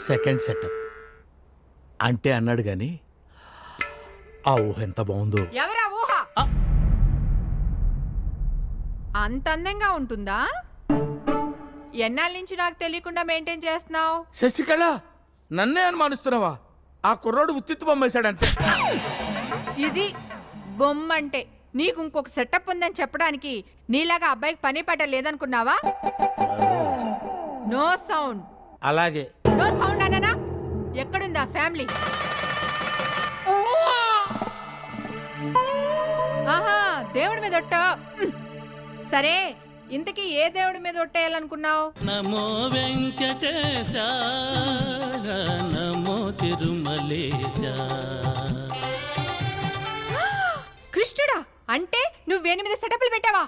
Second setup అంటే అన్నాడు గాని ఆ ఊహ ఎంత బాగుందో. ఎవరా ఊహ? అంత అందంగా ఉంటుందా? ఎన్నాళ్ళ నుంచి నాకు తెలియకుండా మెయింటైన్ చేస్తున్నావు? శశికళ, నన్నే అనుమానిస్తున్నావా? ఆ కుర్రోడు ఉత్తిత్తు బొమ్మేశాడంతే. ఇది బొమ్మంటే. నీకు ఇంకొక సెటప్ ఉందని చెప్పడానికి నీలాగా అబ్బాయికి పని పట్ట లేదనుకున్నావా? No sound. అలాగే. నో సౌండ్ అన్నానా? ఎక్కడుందా ఫ్యామిలీ? ఆహా, దేవుడి మీద ఒట్ట. సరే, ఇంతకీ ఏ దేవుడి మీద ఒట్టేయాలనుకున్నావు? నమో వెంకటేశ, నమో తిరుమలేశ. కృష్ణుడా? అంటే నువ్వు 8 సెటప్లు పెట్టావా?